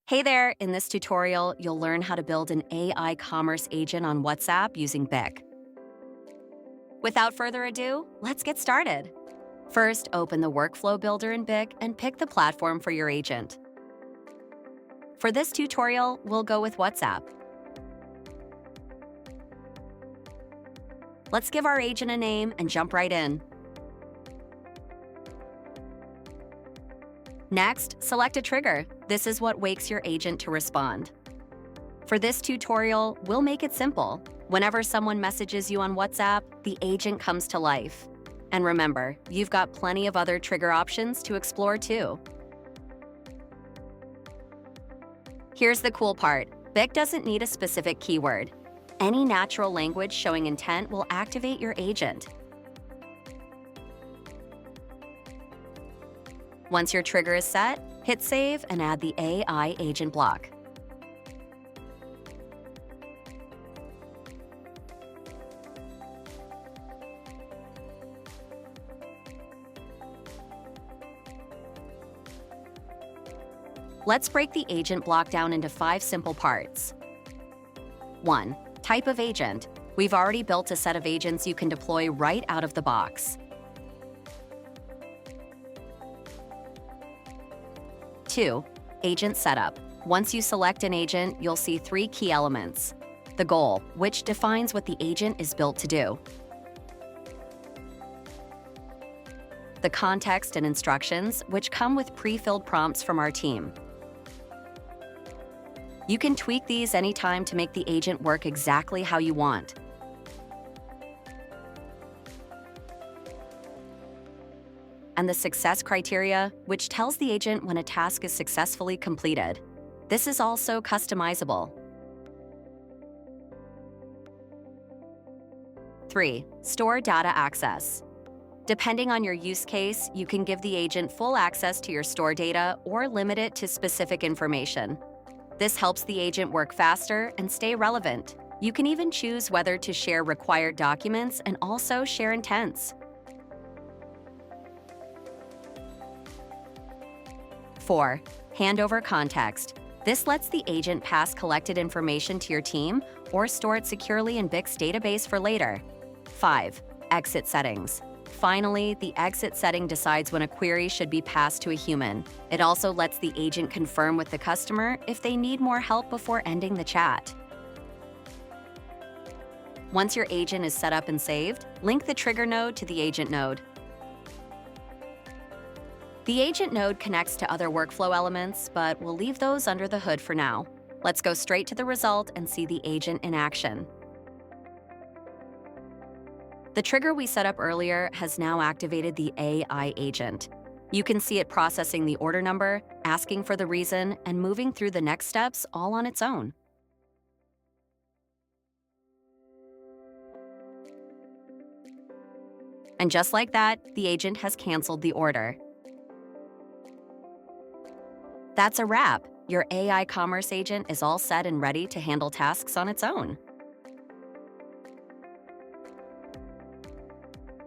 Hey there, in this tutorial, you'll learn how to build an AI commerce agent on WhatsApp using BIC. Without further ado, let's get started. First, open the workflow builder in BIC and pick the platform for your agent. For this tutorial, we'll go with WhatsApp. Let's give our agent a name and jump right in. Next, select a trigger. This is what wakes your agent to respond. For this tutorial, we'll make it simple. Whenever someone messages you on WhatsApp, the agent comes to life. And remember, you've got plenty of other trigger options to explore too. Here's the cool part. BIC doesn't need a specific keyword. Any natural language showing intent will activate your agent. Once your trigger is set, hit save and add the AI agent block. Let's break the agent block down into 5 simple parts. 1. Type of agent. We've already built a set of agents you can deploy right out of the box. 2. Agent setup. Once you select an agent, you'll see 3 key elements. The goal, which defines what the agent is built to do. The context and instructions, which come with pre-filled prompts from our team. You can tweak these anytime to make the agent work exactly how you want. And the success criteria, which tells the agent when a task is successfully completed. This is also customizable. 3. Store data access. Depending on your use case, you can give the agent full access to your store data or limit it to specific information. This helps the agent work faster and stay relevant. You can even choose whether to share required documents and also share intents. 4. Handover context. This lets the agent pass collected information to your team or store it securely in BIC's database for later. 5. Exit settings. Finally, the exit setting decides when a query should be passed to a human. It also lets the agent confirm with the customer if they need more help before ending the chat. Once your agent is set up and saved, link the trigger node to the agent node. The agent node connects to other workflow elements, but we'll leave those under the hood for now. Let's go straight to the result and see the agent in action. The trigger we set up earlier has now activated the AI agent. You can see it processing the order number, asking for the reason, and moving through the next steps all on its own. And just like that, the agent has canceled the order. That's a wrap. Your AI commerce agent is all set and ready to handle tasks on its own.